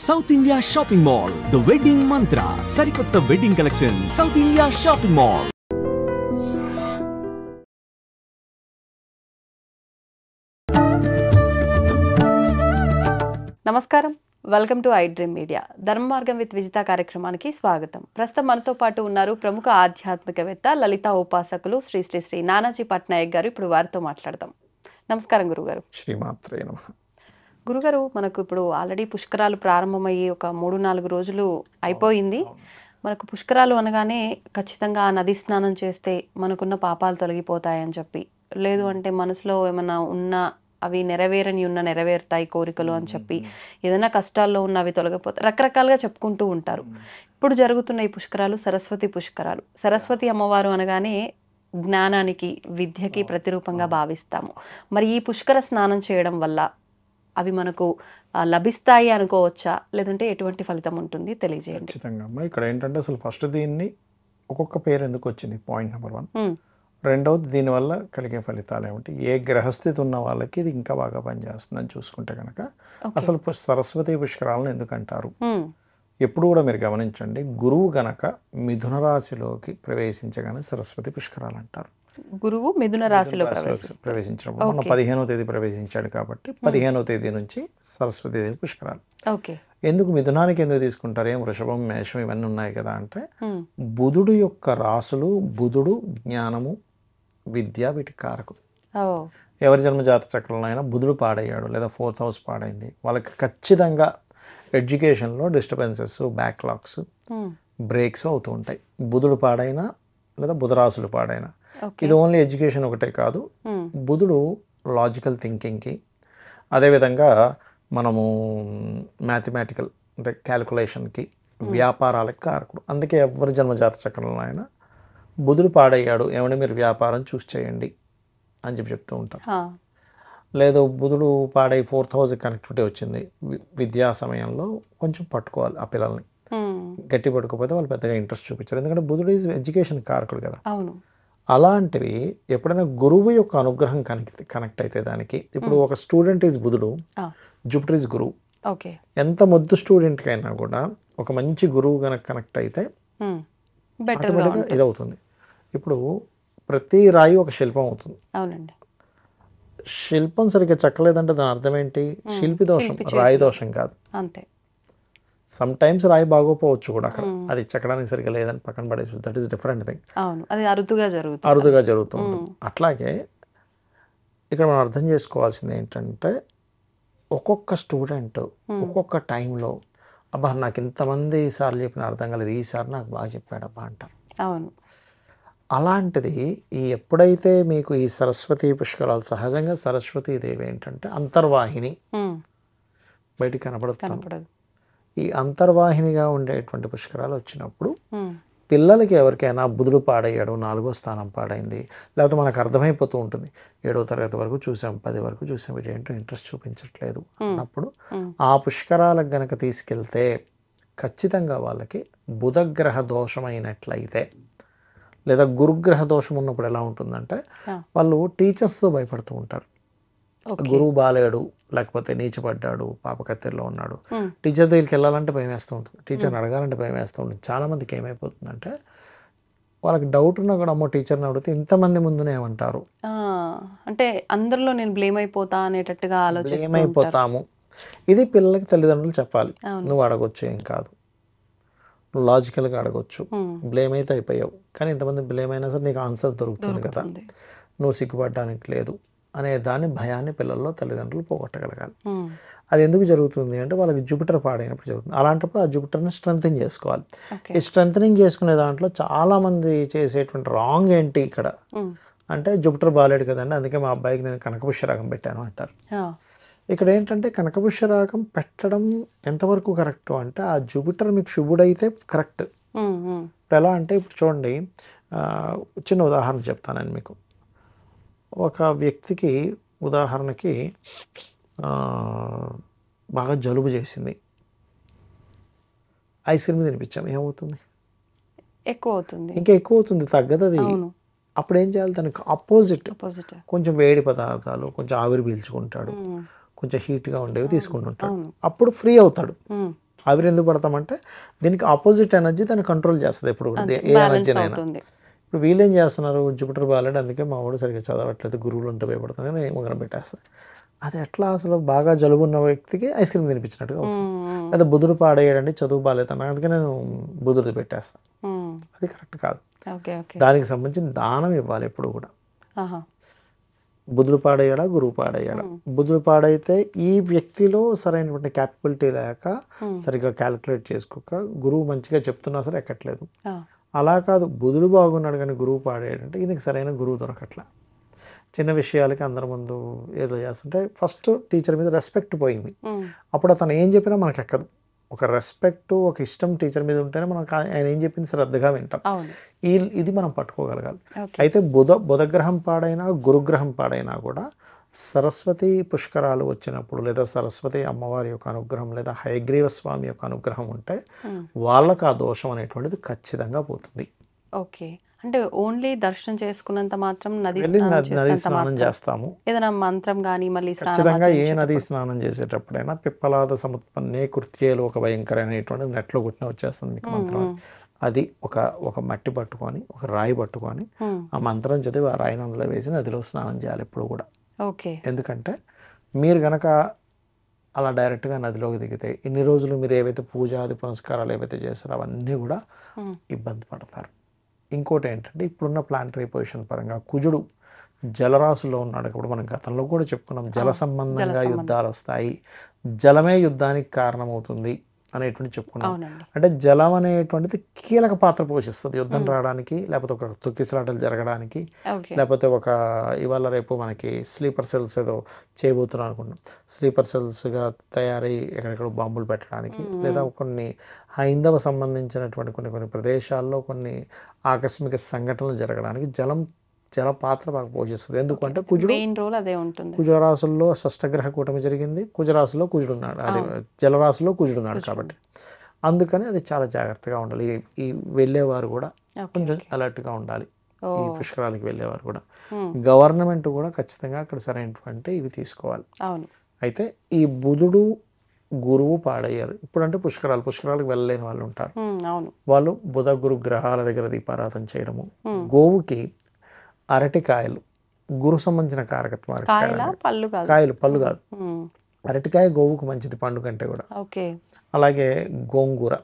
South India shopping mall the wedding mantra సరికొత్త wedding collection south India shopping mall. నమస్కారం, welcome to I dream media. Dharma Margam with Vijitha కార్యక్రమానికి స్వాగతం. ప్రస్తుతం మనతో పాటు ఉన్నారు ప్రముఖ ఆధ్యాత్మికవేత్త, లలిత ఉపాసకులు శ్రీ శ్రీ శ్రీ నానాజీ పట్నాయక్ గారు. ఇప్పుడు వారితో మాట్లాడదాం. నమస్కారం గురుగారు. శ్రీమాత్రే నమః. గురుగారు, మనకు ఇప్పుడు ఆల్రెడీ పుష్కరాలు ప్రారంభమయ్యి ఒక 3-4 రోజులు అయిపోయింది. మనకు పుష్కరాలు అనగానే ఖచ్చితంగా నది స్నానం చేస్తే మనకున్న పాపాలు తొలగిపోతాయని చెప్పి, లేదు అంటే మనసులో ఏమైనా ఉన్న అవి నెరవేరుతాయి కోరికలు అని చెప్పి, ఏదైనా కష్టాల్లో ఉన్న అవి తొలగిపోతాయి, రకరకాలుగా చెప్పుకుంటూ ఉంటారు. ఇప్పుడు జరుగుతున్న ఈ పుష్కరాలు సరస్వతి పుష్కరాలు. సరస్వతి అమ్మవారు అనగానే జ్ఞానానికి, విద్యకి ప్రతిరూపంగా భావిస్తాము. మరి ఈ పుష్కర స్నానం చేయడం వల్ల అవి మనకు లభిస్తాయి అనుకోవచ్చా, లేదంటే ఎటువంటి ఫలితం ఉంటుంది తెలియజేయండి. ఖచ్చితంగా అమ్మా. ఇక్కడ ఏంటంటే అసలు ఫస్ట్ దీన్ని ఒక్కొక్క పేరు ఎందుకు వచ్చింది, పాయింట్ నెంబర్ 1. రెండవది, దీనివల్ల కలిగే ఫలితాలు ఏమిటి, ఏ గ్రహస్థితి ఉన్న వాళ్ళకి ఇది ఇంకా బాగా పనిచేస్తుందని చూసుకుంటే కనుక అసలు సరస్వతి పుష్కరాలను ఎందుకు అంటారు. ఎప్పుడు కూడా మీరు గమనించండి, గురువు గనక మిథున రాశిలోకి ప్రవేశించగానే సరస్వతి పుష్కరాలు అంటారు. గురువు మిథున రాశిలో ప్రవేశించినప్పుడు మొన్న 15వ తేదీ ప్రవేశించాడు కాబట్టి 15వ తేదీ నుంచి సరస్వతి దేవి పుష్కరాలు. ఎందుకు మిథునానికి ఎందుకు తీసుకుంటారు, ఏం వృషభం, మేషం ఇవన్నీ ఉన్నాయి కదా అంటే, బుధుడు యొక్క రాసులు, బుధుడు జ్ఞానము, విద్య, వీటి కారకుడు. ఎవరి జన్మ జాతక చక్రంలో అయినా బుధుడు పాడయ్యాడు లేదా 4th హౌస్ పాడైంది, వాళ్ళకి ఖచ్చితంగా ఎడ్యుకేషన్లో డిస్టర్బెన్సెస్, బ్యాక్లాగ్స్, బ్రేక్స్ అవుతూ ఉంటాయి. బుధుడు పాడైనా లేదా బుధరాశులు పాడైనా. ఇది ఓన్లీ ఎడ్యుకేషన్ ఒకటే కాదు, బుధుడు లాజికల్ థింకింగ్కి, అదేవిధంగా మనము మ్యాథమెటికల్ అంటే క్యాలిక్యులేషన్కి, వ్యాపారాలకు కారకుడు. అందుకే ఎవరి జన్మజాత చక్రంలో అయినా బుధుడు పాడయ్యాడు, ఏమంటే మీరు వ్యాపారం చూస్ చేయండి అని చెప్తూ ఉంటారు. లేదు బుధుడు పాడై 4th హౌస్ కనెక్టివిటీ వచ్చింది, విద్యా సమయంలో కొంచెం పట్టుకోవాలి ఆ పిల్లల్ని. గట్టి పట్టుకోకపోతే వాళ్ళు పెద్దగా ఇంట్రెస్ట్ చూపించారు, ఎందుకంటే బుధుడు ఈజ్ ఎడ్యుకేషన్ కారకుడు కదా. అలాంటివి ఎప్పుడైనా గురువు యొక్క అనుగ్రహం కనెక్ట్ అయితే దానికి, ఇప్పుడు ఒక స్టూడెంట్ ఈజ్ బుధుడు, జూపిటర్ ఈజ్ గురువు. ఎంత మొద్దు స్టూడెంట్కి అయినా కూడా ఒక మంచి గురువు కనుక కనెక్ట్ అయితే ఆటోమేటిక్గా ఇది అవుతుంది. ఇప్పుడు ప్రతి రాయి ఒక శిల్పం అవుతుంది. శిల్పం సరిగ్గా చెక్కలేదంటే దాని అర్థం ఏంటి, శిల్పి దోషం, రాయి దోషం కాదు. అంతే. సమ్ టైమ్స్ రాయి బాగోపోవచ్చు కూడా అక్కడ, అది చెక్కడానికి సరిగ్గా లేదని పక్కన పడేసి, దట్ ఈస్ డిఫరెంట్ థింగ్. అది అరుదుగా జరుగుతుంది. అట్లాగే ఇక్కడ మనం అర్థం చేసుకోవాల్సింది ఏంటంటే, ఒక్కొక్క స్టూడెంట్ ఒక్కొక్క టైంలో, అబ్బా నాకు ఇంతమంది ఈసారి చెప్పిన అర్థం కాలేదు, ఈసారి నాకు బాగా చెప్పాడబ్బా అంటారు. అలాంటిది ఎప్పుడైతే మీకు ఈ సరస్వతి పుష్కరాలు, సహజంగా సరస్వతీదేవి ఏంటంటే అంతర్వాహిని, బయటికి కనపడదు. ఈ అంతర్వాహినిగా ఉండేటువంటి పుష్కరాలు వచ్చినప్పుడు పిల్లలకి ఎవరికైనా బుధుడు పాడయ్యాడు, 4వ స్థానం పాడైంది, లేకపోతే మనకు అర్థమైపోతూ ఉంటుంది, 7వ తరగతి వరకు చూసాం, 10 వరకు చూసాం, ఇది ఏంటో ఇంట్రెస్ట్ చూపించట్లేదు అన్నప్పుడు ఆ పుష్కరాలకు గనక తీసుకెళ్తే ఖచ్చితంగా వాళ్ళకి బుధగ్రహ దోషమైనట్లయితే, లేదా గురుగ్రహ దోషం ఉన్నప్పుడు ఎలా ఉంటుందంటే, వాళ్ళు టీచర్స్తో భయపడుతూ ఉంటారు. గురువు బాలేడు, లేకపోతే నీచపడ్డాడు, పాపకత్తెరలో ఉన్నాడు, టీచర్ దగ్గరికి వెళ్ళాలంటే భయం వేస్తూ ఉంటుంది, టీచర్ని అడగాలంటే భయం వేస్తూ ఉంటుంది. చాలామందికి ఏమైపోతుందంటే, వాళ్ళకి డౌట్ ఉన్నా కూడా అమ్మో టీచర్ని అడిగితే ఇంతమంది ముందునే ఏమంటారు అంటే అందరిలో నేను బ్లేమ్ అయిపోతా అనేటట్టుగా అయిపోతాము. ఇది పిల్లలకి తల్లిదండ్రులు చెప్పాలి. నువ్వు అడగొచ్చు, ఏం కాదు, నువ్వు లాజికల్గా అడగొచ్చు, బ్లేమ్ అయితే అయిపోయావు, కానీ ఇంతమంది బ్లేమ్ అయినా సరే నీకు ఆన్సర్ దొరుకుతుంది కదా, నువ్వు సిగ్గుపడడానికి లేదు అనే దాని భయాన్ని పిల్లల్లో తల్లిదండ్రులు పోగొట్టగలగాలి. అది ఎందుకు జరుగుతుంది అంటే, వాళ్ళకి జూపిటర్ పాడైనప్పుడు జరుగుతుంది. అలాంటప్పుడు ఆ జూపిటర్ని స్ట్రెంథెన్ చేసుకోవాలి. ఈ స్ట్రెంథనింగ్ చేసుకునే దాంట్లో చాలామంది చేసేటువంటి రాంగ్ ఏంటి ఇక్కడ అంటే, జూపిటర్ బాలేడు కదండి, అందుకే మా అబ్బాయికి నేను కనకపుష్య రాగం పెట్టాను అంటారు. ఇక్కడ ఏంటంటే, కనకపుష్య రాగం పెట్టడం ఎంతవరకు కరెక్ట్ అంటే, ఆ జూపిటర్ మీకు శుభుడైతే కరెక్ట్. ఇప్పుడు ఎలా అంటే, ఇప్పుడు చూడండి, చిన్న ఉదాహరణ చెప్తానండి మీకు. ఒక వ్యక్తికి ఉదాహరణకి బాగా జలుబు చేసింది, ఐస్ క్రీమ్ తినిపించాం, ఏమవుతుంది, ఇంకా ఎక్కువ అవుతుంది, తగ్గదు అది. అప్పుడు ఏం చేయాలి, దానికి ఆపోజిట్ కొంచెం వేడి పదార్థాలు, కొంచెం ఆవిరి పీల్చుకుంటాడు, కొంచెం హీట్గా ఉండేవి తీసుకుంటుంటాడు, అప్పుడు ఫ్రీ అవుతాడు. ఆవిరి ఎందుకు పడతామంటే దీనికి ఆపోజిట్ ఎనర్జీ దాన్ని కంట్రోల్ చేస్తుంది ఎప్పుడు కూడా ఏ ఎనర్జీనైనా. ఇప్పుడు వీళ్ళు ఏం చేస్తున్నారు, జూపిటర్ బాగాలేడు అందుకే మా వాడు సరిగ్గా చదవట్లేదు, గురువులు ఉంటే భయపడుతుంది అని ఉంగరం పెట్టేస్తారు. అది ఎట్లా అసలు బాగా జలుబు ఉన్న వ్యక్తికి ఐస్ క్రీమ్ తినిపించినట్టుగా అవుతుంది. లేదా బుధుడు పాడేయడండి, చదువు బాగాలేదు అన్న అందుకే నేను బుధుడిది పెట్టేస్తాను. అది కరెక్ట్ కాదు. దానికి సంబంధించిన దానం ఇవ్వాలి ఎప్పుడు కూడా. బుధుడు పాడయ్యాడా, గురువు పాడయ్యాడా? బుధుడు పాడైతే ఈ వ్యక్తిలో సరైనటువంటి క్యాపబిలిటీ లేక సరిగ్గా క్యాలిక్యులేట్ చేసుకోక గురువు మంచిగా చెప్తున్నా సరే ఎక్కట్లేదు. అలా కాదు, బుధుడు బాగున్నాడు కానీ గురువు పాడేయాడంటే ఈయనకి సరైన గురువు దొరకట్లా. చిన్న విషయాలకి అందరి ముందు ఏదో చేస్తుంటే ఫస్ట్ టీచర్ మీద రెస్పెక్ట్ పోయింది. అప్పుడు అతను ఏం చెప్పినా మనకు ఎక్కదు. ఒక రెస్పెక్ట్, ఒక ఇష్టం టీచర్ మీద ఉంటేనే మనకు ఆయన ఏం చెప్పింది శ్రద్ధగా వింటాం. ఇది మనం పట్టుకోగలగాలి. అయితే బుధగ్రహం పాడైనా గురుగ్రహం పాడైనా కూడా సరస్వతి పుష్కరాలు వచ్చినప్పుడు లేదా సరస్వతి అమ్మవారి యొక్క అనుగ్రహం లేదా హయగ్రీవ స్వామి యొక్క అనుగ్రహం ఉంటే వాళ్ళకు ఆ దోషం అనేటువంటిది ఖచ్చితంగా పోతుంది. ఓకే, అంటే ఓన్లీ దర్శనం చేసుకున్నంత మాత్రం నది స్నానం చేస్తాము. ఏదైనా మంత్రం కానీ మళ్ళీ ఖచ్చితంగా ఏ నది స్నానం చేసేటప్పుడైనా పిప్పలాద సముత్పన్నే కృత్యేలు ఒక భయంకర అనేటువంటి నెట్లో కొట్టిన వచ్చేస్తుంది మీకు మంత్రం. అది ఒక మట్టి పట్టుకొని ఒక రాయి పట్టుకొని ఆ మంత్రం చదివి ఆ రాయిని అందులో వేసి నదిలో స్నానం చేయాలి ఎప్పుడు కూడా. ఓకే, ఎందుకంటే మీరు గనక అలా డైరెక్ట్గా నదిలోకి దిగితే ఇన్ని రోజులు మీరు ఏవైతే పూజాది పునస్కారాలు ఏవైతే చేస్తారో అవన్నీ కూడా ఇబ్బంది పడతారు. ఇంకోటి ఏంటంటే ఇప్పుడున్న ప్లానటరీ పొజిషన్ పరంగా కుజుడు జలరాశుల్లో ఉన్నాడు. ఇప్పుడు మనం గతంలో కూడా చెప్పుకున్నాం, జల సంబంధంగా యుద్ధాలు వస్తాయి, జలమే యుద్ధానికి కారణమవుతుంది అనేటువంటి చెప్పుకున్నాం. అంటే జలం అనేటువంటిది కీలక పాత్ర పోషిస్తుంది యుద్ధం రావడానికి, లేకపోతే ఒక తొక్కిసలాటలు జరగడానికి, లేకపోతే ఒక ఇవాళ రేపు మనకి స్లీపర్ సెల్స్ ఏదో చేయబోతున్నాం అనుకుంటున్నాం, స్లీపర్ సెల్స్గా తయారై ఎక్కడెక్కడ బాంబులు పెట్టడానికి, లేదా కొన్ని హైందవ సంబంధించినటువంటి కొన్ని ప్రదేశాల్లో కొన్ని ఆకస్మిక సంఘటనలు జరగడానికి జల పాత్ర బాగా పోషిస్తుంది. ఎందుకంటే కుజుడు కుజరాశుల్లో షష్టగ్రహ కూటమి జరిగింది, కుజరాశుల్లో కుజుడు ఉన్నాడు, అది జలరాశిలో కుజుడు ఉన్నాడు కాబట్టి అందుకని అది చాలా జాగ్రత్తగా ఉండాలి. ఈ వెళ్ళేవారు కూడా కొంచెం అలర్ట్గా ఉండాలి. ఈ పుష్కరాలకి వెళ్ళేవారు కూడా గవర్నమెంట్ కూడా ఖచ్చితంగా అక్కడ సరైనటువంటి ఇవి తీసుకోవాలి. అయితే ఈ బుధుడు గురువు పాడయ్యారు ఇప్పుడంటే పుష్కరాలకు వెళ్ళలేని వాళ్ళు ఉంటారు. వాళ్ళు బుధ గురు గ్రహాల దగ్గర దీపారాధన చేయడము, గోవుకి అరటికాయలు గురు సంబంధించిన కారకత్వం, కాయలు పళ్ళు కాదు, అరటికాయ గోవుకు మంచిది పండు కంటే కూడా. అలాగే గోంగూర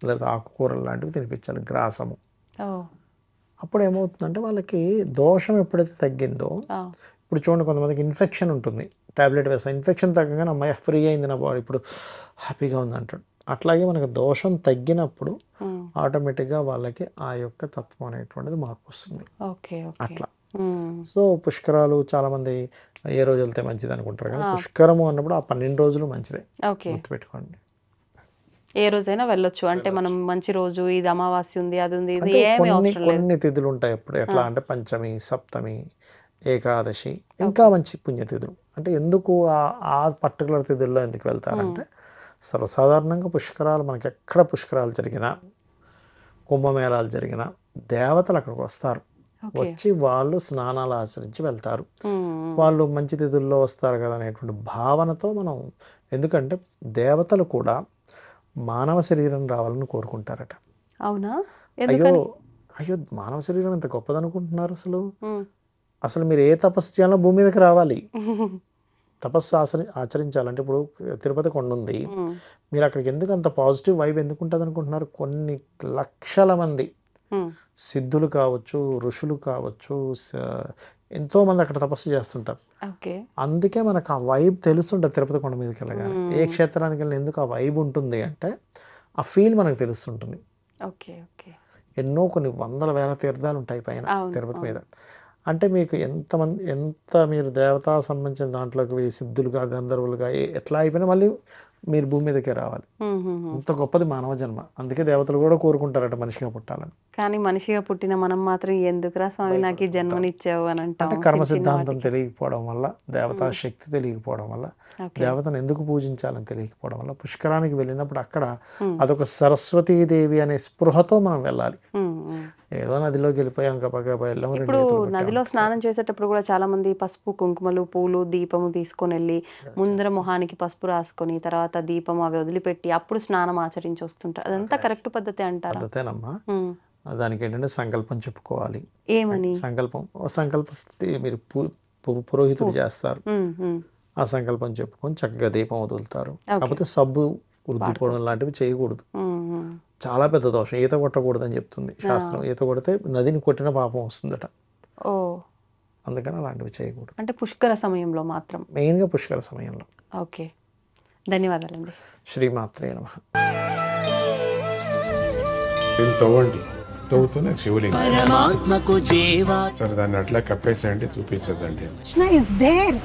లేదా ఆకుకూరలు లాంటివి తినిపించాలి, గ్రాసము. అప్పుడు ఏమవుతుందంటే వాళ్ళకి దోషం ఎప్పుడైతే తగ్గిందో, ఇప్పుడు చూడండి కొంతమందికి ఇన్ఫెక్షన్ ఉంటుంది, టాబ్లెట్ వేస్తాం, ఇన్ఫెక్షన్ తగ్గగానే అమ్మాయి ఫ్రీ అయింది నా బాడీ ఇప్పుడు హ్యాపీగా ఉంది అంటాడు. అట్లాగే మనకు దోషం తగ్గినప్పుడు ఆటోమేటిక్గా వాళ్ళకి ఆ యొక్క తత్వం అనేటువంటిది మార్పు వస్తుంది. అట్లా సో పుష్కరాలు చాలా మంది ఏ రోజు వెళ్తే మంచిది అనుకుంటారు, కానీ పుష్కరము అన్నప్పుడు ఆ 12 రోజులు మంచిదే, గుర్తుపెట్టుకోండి. ఏ రోజైనా వెళ్ళొచ్చు, అంటే మనం మంచి రోజు, ఇది అమావాస్య ఉంది, అది ఉంది, ఇది కొన్ని తిథులు ఉంటాయి అప్పుడు. ఎట్లా అంటే పంచమి, సప్తమి, ఏకాదశి ఇంకా మంచి పుణ్యతిథులు. అంటే ఎందుకు ఆ పర్టికులర్ తిథుల్లో ఎందుకు వెళ్తారంటే సర్వసాధారణంగా పుష్కరాలు మనకి ఎక్కడ పుష్కరాలు జరిగినా, కుంభమేళాలు జరిగినా దేవతలు అక్కడికి వస్తారు, వచ్చి వాళ్ళు స్నానాలు ఆచరించి వెళ్తారు, వాళ్ళు మంచి తిథుల్లో వస్తారు కదా అనేటువంటి భావనతో మనం, ఎందుకంటే దేవతలు కూడా మానవ శరీరం రావాలని కోరుకుంటారట. అవునా? అయ్యో మానవ శరీరం ఎంత గొప్పదనుకుంటున్నారు అసలు మీరు ఏ తపస్సు చేయాలో భూమి మీదకి రావాలి, తపస్సు ఆచరించాలంటే ఇప్పుడు తిరుపతి కొండ ఉంది, మీరు అక్కడికి ఎందుకు అంత పాజిటివ్ వైబ్ ఎందుకు ఉంటుంది అనుకుంటున్నారు? కొన్ని లక్షల మంది సిద్ధులు కావచ్చు, ఋషులు కావచ్చు, ఎంతోమంది అక్కడ తపస్సు చేస్తుంటారు. అందుకే మనకు ఆ వైబ్ తెలుస్తుంటుంది. తిరుపతి కొండ మీదకి వెళ్ళగానే ఏ క్షేత్రానికి వెళ్ళిన ఎందుకు ఆ వైబ్ ఉంటుంది అంటే ఆ ఫీల్ మనకు తెలుస్తుంటుంది. ఎన్నో కొన్ని వందల వేల తీర్థాలు ఉంటాయి పైన తిరుపతి మీద. అంటే మీకు ఎంత మీరు దేవతా సంబంధించిన దాంట్లోకి సిద్ధులుగా గంధర్వులుగా ఎట్లా అయిపోయినా మళ్ళీ మీరు భూమి మీదకే రావాలి. అంత గొప్పది మానవ జన్మ. అందుకే దేవతలు కూడా కోరుకుంటారట మనిషిగా పుట్టాలని. కానీ మనిషిగా పుట్టిన మనం మాత్రం ఎందుకురా స్వామి నాకు ఈ జన్మనిచ్చావు అని అంటాం. అంటే కర్మ సిద్ధాంతం తెలియకపోవడం వల్ల, దేవతా శక్తి తెలియకపోవడం వల్ల, దేవతను ఎందుకు పూజించాలని తెలియకపోవడం వల్ల పుష్కరానికి వెళ్ళినప్పుడు అక్కడ అదొక సరస్వతీదేవి అనే స్పృహతో మనం వెళ్ళాలి. ఏదో నదిలోకి వెళ్ళిపోయాం వెళ్ళాం. ఇప్పుడు నదిలో స్నానం చేసేటప్పుడు కూడా చాలా మంది పసుపు కుంకుమలు పూలు దీపము తీసుకొని వెళ్ళి ముందర మొహానికి పసుపు రాసుకొని తర్వాత దీపం అవి వదిలిపెట్టి అప్పుడు స్నానం ఆచరించి వస్తుంటారు. అదంతా కరెక్ట్ పద్ధతి అంటారా? పద్ధతేనమ్మా. దానికి ఏంటంటే సంకల్పం చెప్పుకోవాలి. ఏమని సంకల్పిస్తే మీరు పురోహితుడు చేస్తారు. ఆ సంకల్పం చెప్పుకొని చక్కగా దీపం వదులుతారు. కాకపోతే సబ్బు రుద్దుకోవడం లాంటివి చేయకూడదు. చాలా పెద్ద దోషం. ఈత కొట్టకూడదు అని చెప్తుంది శాస్త్రం. ఈత కొడితే నదిని కొట్టిన పాపం వస్తుందట. అందుకని అలాంటివి చేయకూడదు. అంటే పుష్కర సమయంలో మాత్రం, మెయిన్గా పుష్కర సమయంలో. ఓకే, ధన్యవాదాలండి. శ్రీమాత్రే నమః. తవ్వండి, తవ్వుతున్న శివలింగం. సరే దాన్ని అట్లా కప్పేసేయండి, చూపించదండి. Krishna is there.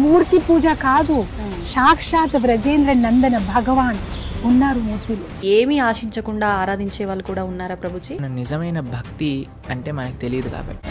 మూర్తి పూజ కాదు, సాక్షాత్ బ్రజేంద్ర నందన భగవాన్ ఉన్నారు మూర్తిలో. ఏమీ ఆశించకుండా ఆరాధించే వాళ్ళు కూడా ఉన్నారా ప్రభుజీ? నిజమైన భక్తి అంటే మనకు తెలియదు కాబట్టి